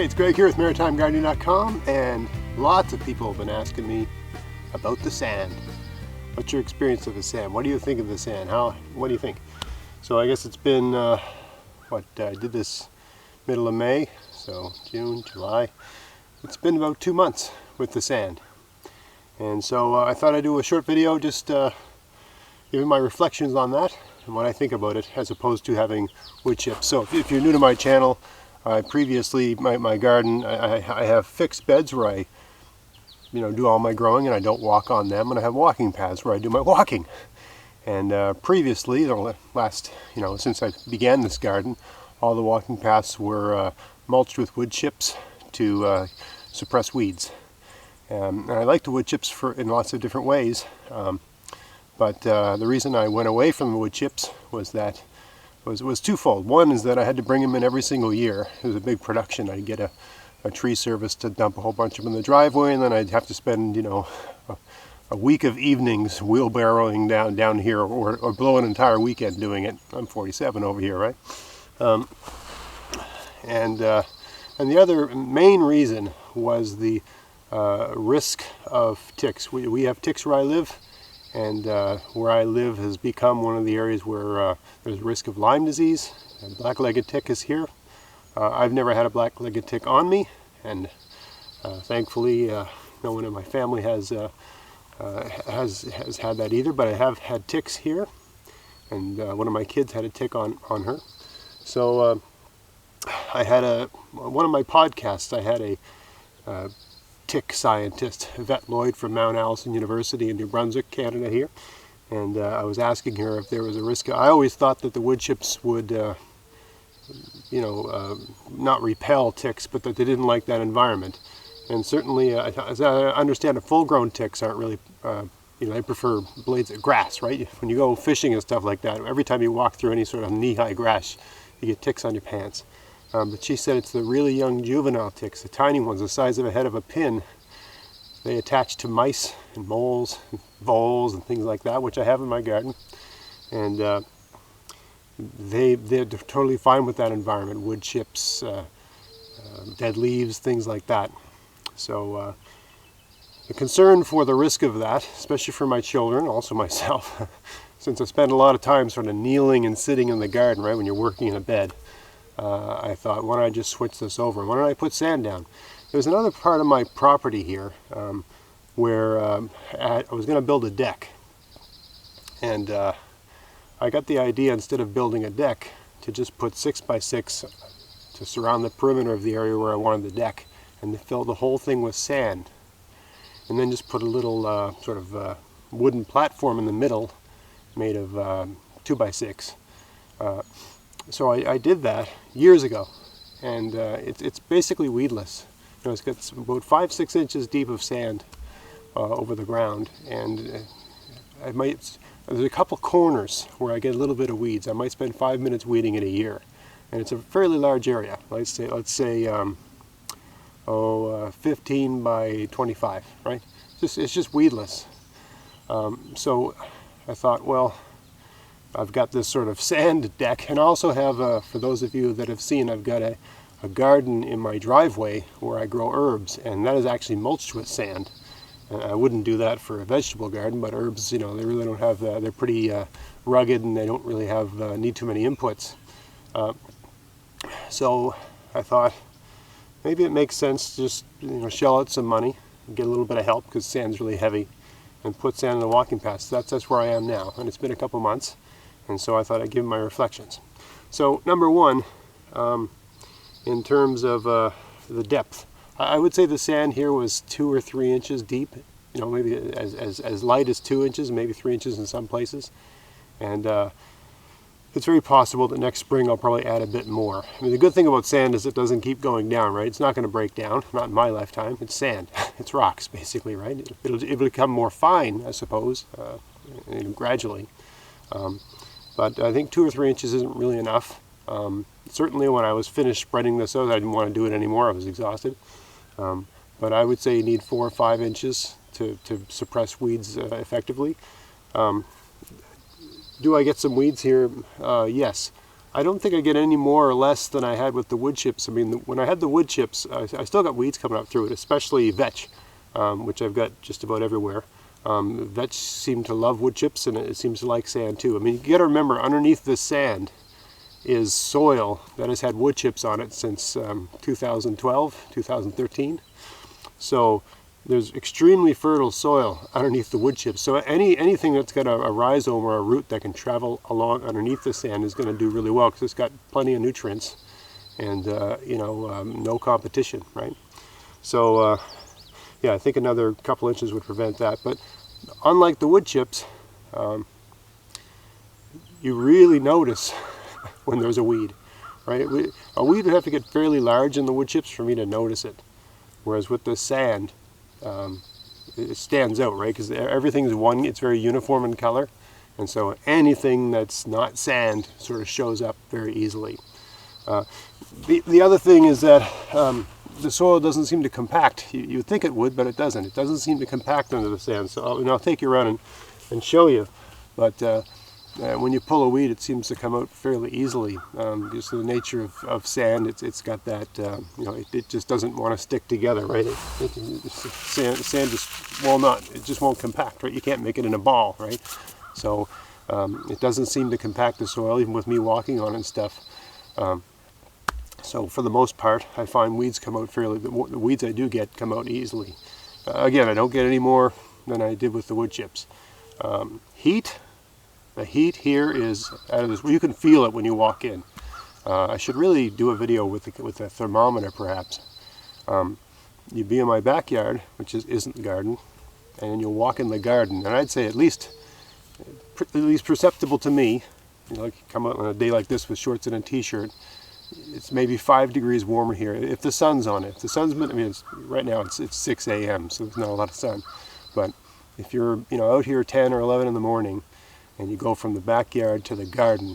Hey, it's Greg here with MaritimeGardening.com, and lots of people have been asking me about the sand. What's your experience of the sand? What do you think of the sand? What do you think? So I guess it's been, I did this middle of May, so June, July. It's been about 2 months with the sand. And so I thought I'd do a short video just giving my reflections on that and what I think about it, as opposed to having wood chips. So if you're new to my channel, previously my garden, I have fixed beds where I do all my growing and I don't walk on them, and I have walking paths where I do my walking. And previously, since I began this garden, all the walking paths were mulched with wood chips to suppress weeds. And I like the wood chips in lots of different ways, but the reason I went away from the wood chips was twofold. One is that I had to bring them in every single year. It was a big production. I'd get a tree service to dump a whole bunch of them in the driveway, and then I'd have to spend a week of evenings wheelbarrowing down here, or blow an entire weekend doing it. I'm 47 over here, right? And the other main reason was the risk of ticks. We have ticks where I live, and where I live has become one of the areas where there's risk of Lyme disease. And black-legged tick is here. I've never had a black-legged tick on me, and thankfully no one in my family has had that either, but I have had ticks here, and one of my kids had a tick on her. So I had one of my podcasts, I had a tick scientist, Vet Lloyd from Mount Allison University in New Brunswick, Canada here, and I was asking her if there was a risk. I always thought that the wood chips would not repel ticks, but that they didn't like that environment. And certainly, as I understand it, full-grown ticks aren't really, they prefer blades of grass, right? When you go fishing and stuff like that, every time you walk through any sort of knee-high grass, you get ticks on your pants. But she said it's the really young juvenile ticks, the tiny ones, the size of a head of a pin. They attach to mice and moles and voles and things like that, which I have in my garden. And they're totally fine with that environment, wood chips, dead leaves, things like that. So the concern for the risk of that, especially for my children, also myself, since I spend a lot of time sort of kneeling and sitting in the garden, right, when you're working in a bed, I thought, why don't I just switch this over? Why don't I put sand down? There's another part of my property here where I was going to build a deck. And I got the idea, instead of building a deck, to just put 6x6 to surround the perimeter of the area where I wanted the deck, and to fill the whole thing with sand. And then just put a little wooden platform in the middle made of 2x6. So I did that years ago, and it's basically weedless. It's got about 5-6 inches deep of sand over the ground, and there's a couple corners where I get a little bit of weeds. I might spend 5 minutes weeding it a year, and it's a fairly large area. Let's say 15 by 25, right? It's just weedless. So I thought, well, I've got this sort of sand deck, and I also have, for those of you that have seen, I've got a garden in my driveway where I grow herbs, and that is actually mulched with sand. I wouldn't do that for a vegetable garden, but herbs, they really don't have, they're pretty rugged, and they don't really need too many inputs. So I thought maybe it makes sense to just shell out some money and get a little bit of help, because sand's really heavy, and put sand in the walking paths. That's where I am now, and it's been a couple months, and so I thought I'd give my reflections. So number one, in terms of the depth, I would say the sand here was 2 or 3 inches deep, maybe as light as 2 inches, maybe 3 inches in some places. And it's very possible that next spring I'll probably add a bit more. I mean, the good thing about sand is it doesn't keep going down, right? It's not going to break down, not in my lifetime. It's sand. It's rocks, basically, right? It'll become more fine, I suppose, gradually. But I think 2 or 3 inches isn't really enough. Certainly when I was finished spreading this out, I didn't want to do it anymore. I was exhausted. But I would say you need 4 or 5 inches to suppress weeds effectively. Do I get some weeds here? Yes. I don't think I get any more or less than I had with the wood chips. I mean, when I had the wood chips, I still got weeds coming up through it, especially vetch, which I've got just about everywhere. Vetch seem to love wood chips, and it seems to like sand too. I mean, you got to remember, underneath this sand is soil that has had wood chips on it since 2012, 2013. So there's extremely fertile soil underneath the wood chips. So anything that's got a rhizome or a root that can travel along underneath the sand is going to do really well, because it's got plenty of nutrients and no competition, right? So yeah, I think another couple inches would prevent that. But unlike the wood chips, you really notice when there's a weed, right? A weed would have to get fairly large in the wood chips for me to notice it. Whereas with the sand, it stands out, right? Because everything's one, it's very uniform in color. And so anything that's not sand sort of shows up very easily. The other thing is that the soil doesn't seem to compact. You would think it would, but it doesn't. It doesn't seem to compact under the sand. So I'll take you around and show you. But when you pull a weed, it seems to come out fairly easily. Just the nature of sand, it's got that, it just doesn't want to stick together, right? Sand just will not, it just won't compact, right? You can't make it in a ball, right? So it doesn't seem to compact the soil, even with me walking on it and stuff. So for the most part, I find weeds come out fairly, the weeds I do get come out easily. Again, I don't get any more than I did with the wood chips. Heat. The heat here is out of this. You can feel it when you walk in. I should really do a video with a thermometer, perhaps. You'd be in my backyard, which isn't the garden, and you'll walk in the garden, and I'd say at least perceptible to me. You come out on a day like this with shorts and a t-shirt. It's maybe 5 degrees warmer here if the sun's on it. If the sun's, right now it's 6 a.m., so there's not a lot of sun. But if you're out here 10 or 11 in the morning, and you go from the backyard to the garden,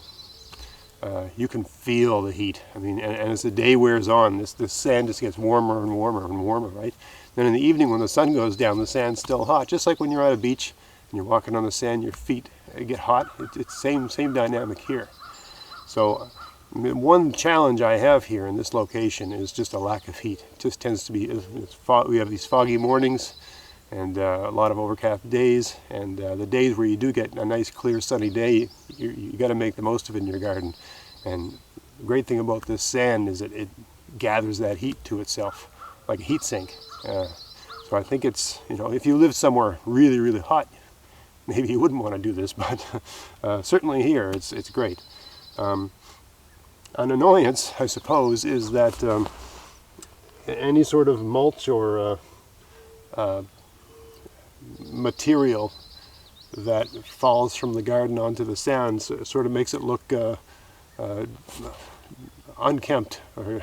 you can feel the heat. I mean, and as the day wears on, this sand just gets warmer and warmer and warmer, right? Then in the evening when the sun goes down, the sand's still hot. Just like when you're at a beach and you're walking on the sand, your feet get hot. It's same dynamic here. So one challenge I have here in this location is just a lack of heat. It just tends to be, we have these foggy mornings, and a lot of overcast days, and the days where you do get a nice clear sunny day, you got to make the most of it in your garden. And the great thing about this sand is that it gathers that heat to itself like a heat sink. So I think it's, if you live somewhere really, really hot, maybe you wouldn't want to do this, but certainly here it's great. An annoyance, I suppose, is that any sort of mulch or material that falls from the garden onto the sand sort of makes it look unkempt, or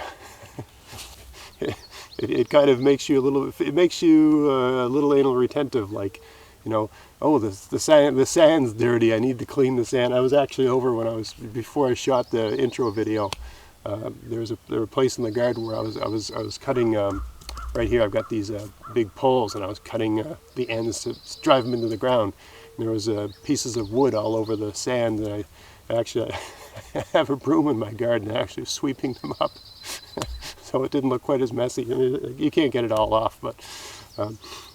it kind of makes you a little anal retentive, like, oh, the sand's dirty, I need to clean the sand. I was actually over before I shot the intro video, there was a place in the garden where I was cutting. Right here I've got these big poles, and I was cutting the ends to drive them into the ground. And there was pieces of wood all over the sand, and I have a broom in my garden actually sweeping them up. So it didn't look quite as messy. I mean, you can't get it all off, but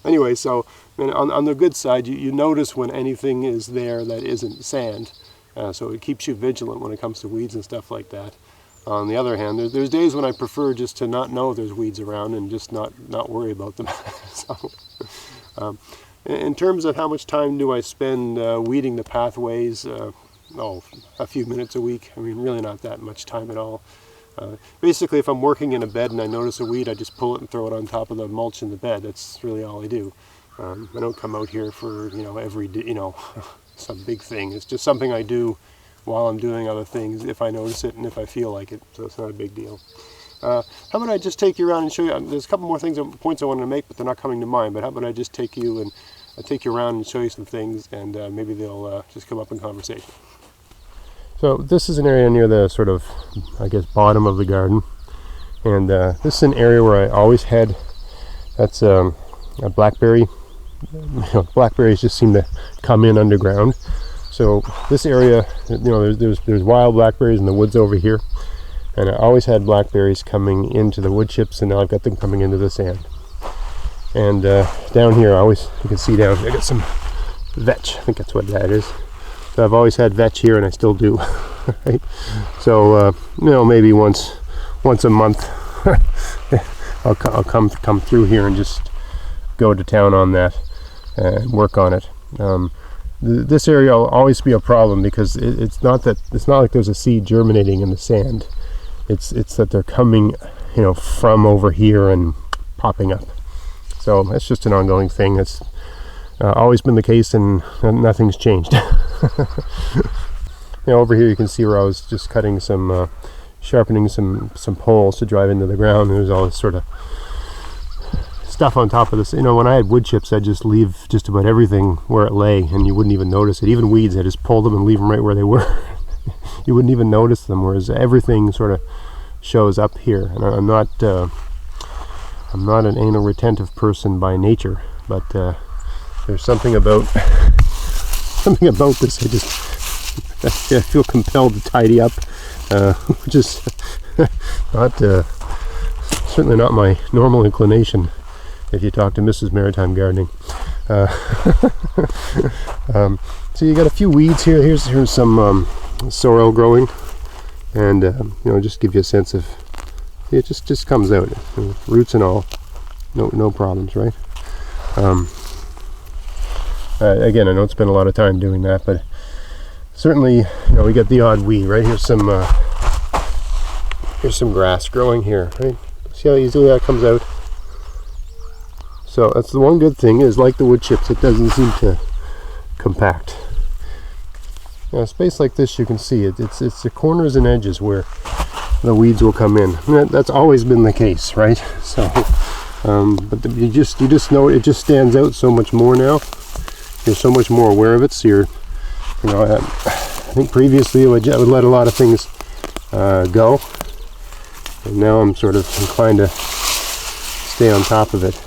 anyway, so on the good side, you notice when anything is there that isn't sand, so it keeps you vigilant when it comes to weeds and stuff like that. On the other hand, there's days when I prefer just to not know there's weeds around and just not worry about them. So, in terms of how much time do I spend weeding the pathways, a few minutes a week. I mean, really not that much time at all. Basically, if I'm working in a bed and I notice a weed, I just pull it and throw it on top of the mulch in the bed. That's really all I do. I don't come out here for, every day, some big thing. It's just something I do while I'm doing other things, if I notice it and if I feel like it, so it's not a big deal. How about I just take you around and show you, there's a couple more points I wanted to make, but they're not coming to mind, but how about I just take you around and show you some things, and maybe they'll just come up in conversation. So this is an area near the sort of, I guess, bottom of the garden, and this is an area where I always had, that's a blackberry, blackberries just seem to come in underground. So this area, you know, there's wild blackberries in the woods over here, and I always had blackberries coming into the wood chips, and now I've got them coming into the sand. And down here, you can see down here, I got some vetch. I think that's what that is. So I've always had vetch here, and I still do. Right? So you know, maybe once a month, I'll come through here and just go to town on that and work on it. This area will always be a problem because it's not like there's a seed germinating in the sand. It's that they're coming, you know, from over here and popping up. So that's just an ongoing thing. It's always been the case, and nothing's changed. You know, over here you can see where I was just cutting some, sharpening some poles to drive into the ground. There's all this sort of stuff on top of this. You know, when I had wood chips, I'd just leave just about everything where it lay, and you wouldn't even notice it. Even weeds, I just pull them and leave them right where they were. You wouldn't even notice them, whereas everything sort of shows up here. And I'm not an anal retentive person by nature, but there's something about this. I feel compelled to tidy up, which is not certainly not my normal inclination. If you talk to Mrs. Maritime Gardening. So you got a few weeds here. Here's some sorrel growing, and you know, just give you a sense of it. Just comes out, roots and all, no problems, right? Again, I don't spend a lot of time doing that, but certainly, you know, we got the odd weed. Right here's some grass growing here. Right, see how easily that comes out. So that's the one good thing, is like the wood chips, it doesn't seem to compact. Now, a space like this, you can see it's the corners and edges where the weeds will come in. And that's always been the case, right? So, but you just know it just stands out so much more now. You're so much more aware of it. So you're, you know, I think previously I would let a lot of things go, and now I'm sort of inclined to stay on top of it.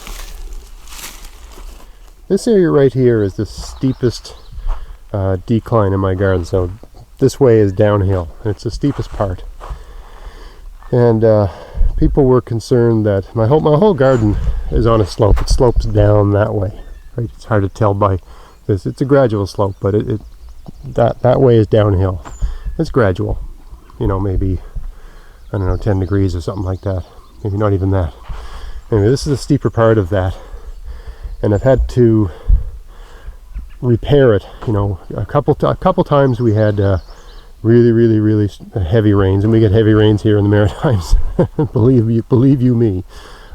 This area right here is the steepest decline in my garden. So this way is downhill. It's the steepest part. And people were concerned that my whole garden is on a slope. It slopes down that way. Right? It's hard to tell by this. It's a gradual slope, but that way is downhill. It's gradual. You know, maybe, I don't know, 10 degrees or something like that. Maybe not even that. Anyway, this is the steeper part of that. And I've had to repair it. You know, a couple times we had really heavy rains, and we get heavy rains here in the Maritimes. believe you me.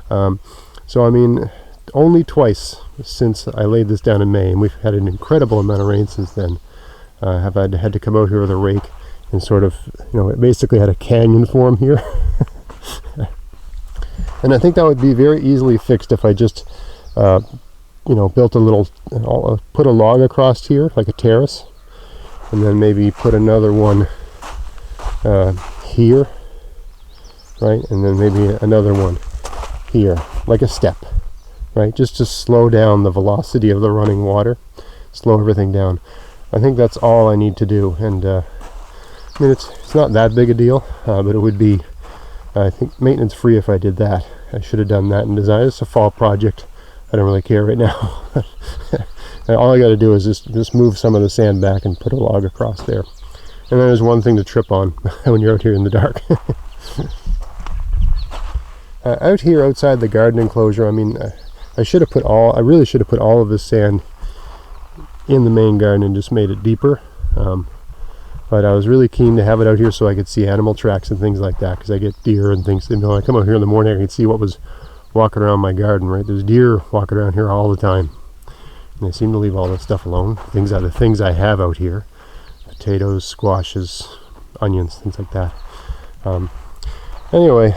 So I mean, only twice since I laid this down in May, and we've had an incredible amount of rain since then. Have had to come out here with a rake and sort of, you know, it basically had a canyon form here. And I think that would be very easily fixed if I just you know, built a little, put a log across here, like a terrace, and then maybe put another one here, right, and then maybe another one here, like a step, right, just to slow down the velocity of the running water, slow everything down. I think that's all I need to do, and I mean, it's not that big a deal, but it would be, I think, maintenance free if I did that. I should have done that in design. It's a fall project. I don't really care right now. All I got to do is just move some of the sand back and put a log across there. And then there's one thing to trip on when you're out here in the dark. Out here outside the garden enclosure, I mean, I really should have put all of this sand in the main garden and just made it deeper. But I was really keen to have it out here so I could see animal tracks and things like that, because I get deer and things. You know, I come out here in the morning, I can see what was walking around my garden, right? There's deer walking around here all the time, and they seem to leave all this stuff alone. Things are the things I have out here: potatoes, squashes, onions, things like that. Anyway,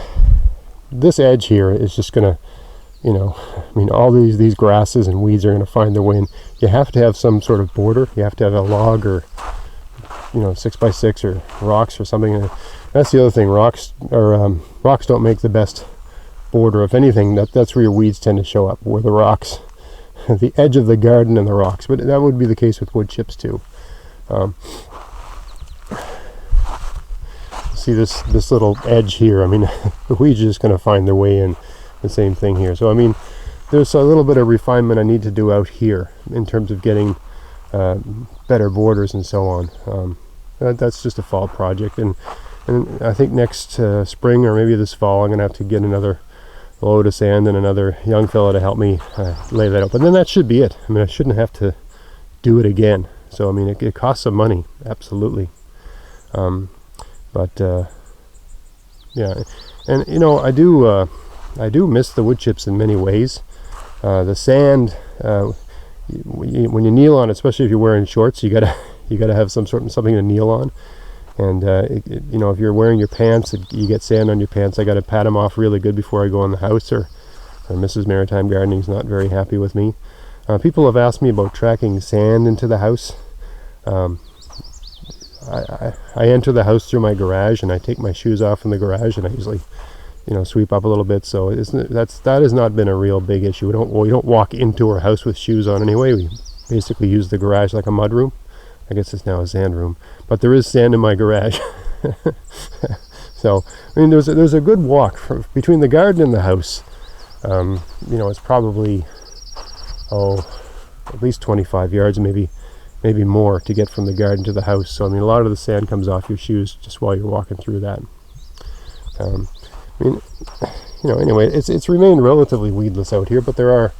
this edge here is just gonna, you know, I mean, all these grasses and weeds are gonna find their way in. You have to have some sort of border. You have to have a log, or, you know, 6x6 or rocks or something. And that's the other thing. Rocks don't make the best border. If anything, that's where your weeds tend to show up, where the rocks, the edge of the garden and the rocks. But that would be the case with wood chips too. See this little edge here. I mean, the weeds are just going to find their way in. The same thing here. So I mean, there's a little bit of refinement I need to do out here in terms of getting better borders and so on. That's just a fall project, and I think next spring or maybe this fall I'm going to have to get another load of sand and another young fella to help me lay that out. But then that should be it. I mean, I shouldn't have to do it again. So I mean, it costs some money, absolutely. Yeah, and you know, I do miss the wood chips in many ways. The sand, when you kneel on it, especially if you're wearing shorts, you gotta have something to kneel on. And you know, if you're wearing your pants, you get sand on your pants. I gotta pat them off really good before I go in the house, or Mrs. Maritime Gardening's not very happy with me. People have asked me about tracking sand into the house. I enter the house through my garage, and I take my shoes off in the garage, and I usually, you know, sweep up a little bit. So that has not been a real big issue. We don't walk into our house with shoes on anyway. We basically use the garage like a mud room. I guess it's now a sand room, but there is sand in my garage. So I mean, there's a good walk between the garden and the house. You know, it's probably at least 25 yards, maybe more, to get from the garden to the house. So I mean, a lot of the sand comes off your shoes just while you're walking through that. I mean, you know, anyway, it's remained relatively weedless out here, but there are,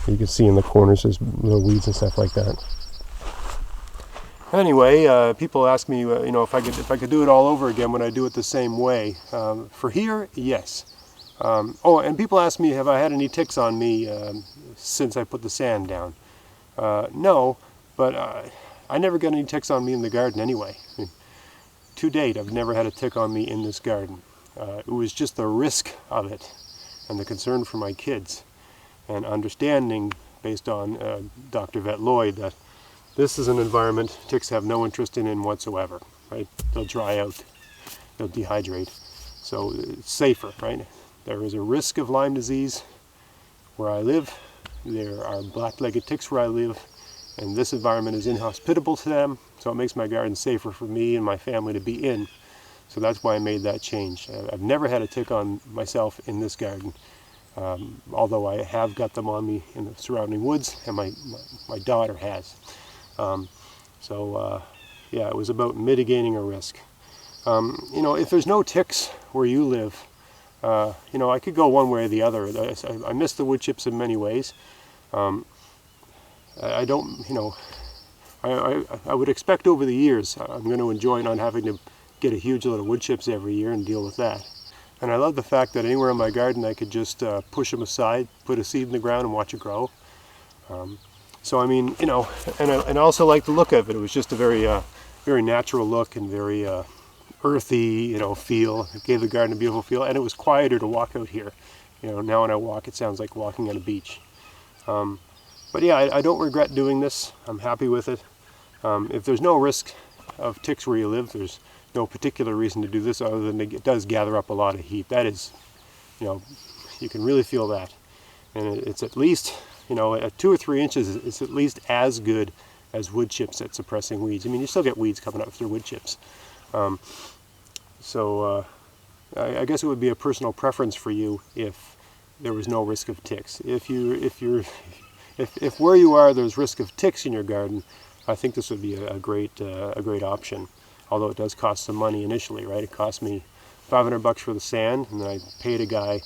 you can see in the corners, there's little weeds and stuff like that. Anyway, people ask me, you know, if I could do it all over again, would I do it the same way? For here, yes. Oh, and people ask me, have I had any ticks on me since I put the sand down? No, but I never got any ticks on me in the garden anyway. I mean, to date, I've never had a tick on me in this garden. It was just the risk of it and the concern for my kids, and understanding, based on Dr. Vet Lloyd, that this is an environment ticks have no interest in whatsoever, right? They'll dry out, they'll dehydrate, so it's safer, right? There is a risk of Lyme disease where I live. There are black-legged ticks where I live, and this environment is inhospitable to them, so it makes my garden safer for me and my family to be in. So that's why I made that change. I've never had a tick on myself in this garden, although I have got them on me in the surrounding woods, and my daughter has. Yeah, it was about mitigating a risk. You know, if there's no ticks where you live, you know, I could go one way or the other. I miss the wood chips in many ways. I don't, you know, I would expect over the years I'm going to enjoy not having to get a huge load of wood chips every year and deal with that. And I love the fact that anywhere in my garden I could just push them aside, put a seed in the ground and watch it grow. So I mean, you know, and I also like the look of it. It was just a very natural look and very earthy, you know, feel. It gave the garden a beautiful feel, and it was quieter to walk out here. You know, now when I walk, it sounds like walking on a beach. But yeah, I don't regret doing this. I'm happy with it. If there's no risk of ticks where you live, there's no particular reason to do this other than it does gather up a lot of heat. That is, you know, you can really feel that. And it's at least, you know, at 2 or 3 inches, it's at least as good as wood chips at suppressing weeds. I mean, you still get weeds coming up through wood chips. I guess it would be a personal preference for you if there was no risk of ticks. If where you are there's risk of ticks in your garden, I think this would be a great option. Although it does cost some money initially, right? It cost me $500 for the sand, and then I paid a guy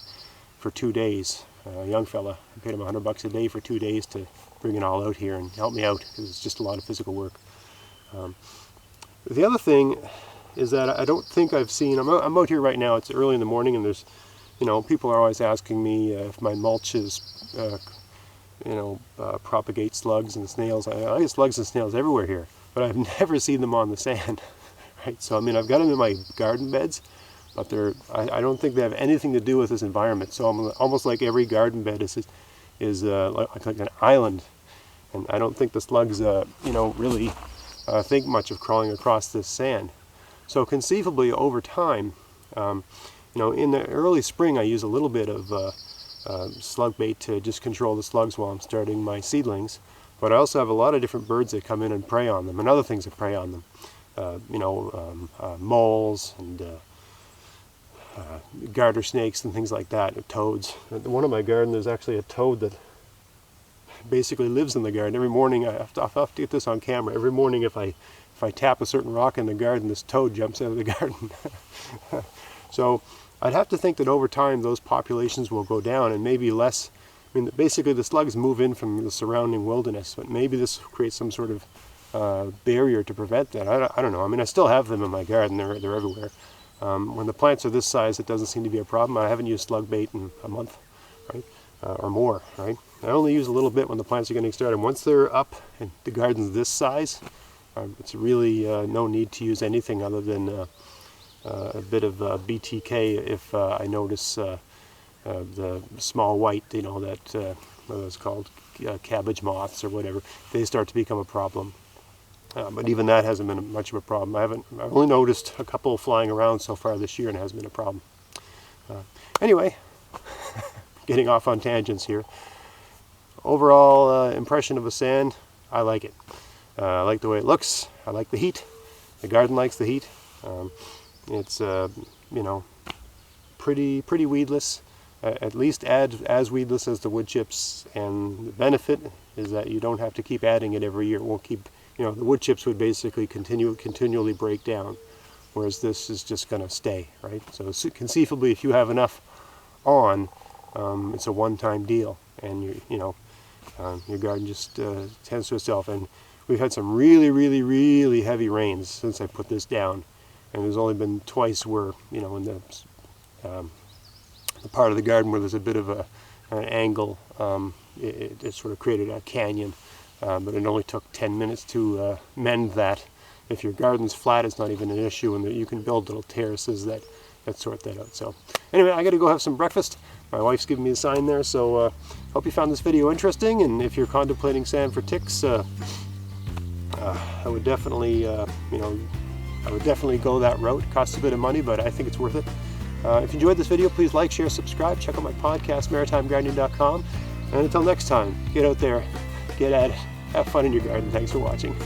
for 2 days, a young fella. I paid him $100 a day for 2 days to bring it all out here and help me out, because it's just a lot of physical work. The other thing is that I don't think I've seen, I'm out here right now, it's early in the morning, and there's, you know, people are always asking me if my mulch is, propagate slugs and snails. I get slugs and snails everywhere here, but I've never seen them on the sand, right? So, I mean, I've got them in my garden beds, but I don't think they have anything to do with this environment. So I'm almost like every garden bed is like an island, and I don't think the slugs, really think much of crawling across this sand. So conceivably, over time, in the early spring, I use a little bit of slug bait to just control the slugs while I'm starting my seedlings. But I also have a lot of different birds that come in and prey on them, and other things that prey on them. Moles and garter snakes and things like that, toads. At one of my garden there's actually a toad that basically lives in the garden. Every morning, I'll have to get this on camera, every morning if I tap a certain rock in the garden, this toad jumps out of the garden. So I'd have to think that over time those populations will go down, and maybe less. I mean, basically the slugs move in from the surrounding wilderness, but maybe this creates some sort of barrier to prevent that. I don't know. I mean, I still have them in my garden. They're everywhere. When the plants are this size, it doesn't seem to be a problem. I haven't used slug bait in a month, right, or more, right? I only use a little bit when the plants are getting started. Once they're up and the garden's this size, it's really no need to use anything other than a bit of BTK if I notice the small white, that what it's called, cabbage moths or whatever. They start to become a problem. But even that hasn't been much of a problem. I've only noticed a couple flying around so far this year, and it hasn't been a problem. Anyway, getting off on tangents here. Overall impression of a sand, I like it. I like the way it looks. I like the heat. The garden likes the heat. It's pretty weedless. At least as weedless as the wood chips, and the benefit is that you don't have to keep adding it every year. It won't keep, the wood chips would basically continually break down, whereas this is just going to stay, right? So conceivably, if you have enough on, it's a one-time deal, and your garden just tends to itself. And we've had some really heavy rains since I put this down, and there's only been twice where, in the part of the garden where there's a bit of an angle, it sort of created a canyon, but it only took 10 minutes to mend that. If your garden's flat, it's not even an issue, and you can build little terraces that sort that out. So anyway, I got to go have some breakfast. My wife's giving me a sign there, so hope you found this video interesting, and if you're contemplating sand for ticks, I would definitely go that route. It costs a bit of money, but I think it's worth it. If you enjoyed this video, please like, share, subscribe. Check out my podcast, maritimegardening.com. And until next time, get out there, get at it, have fun in your garden. Thanks for watching.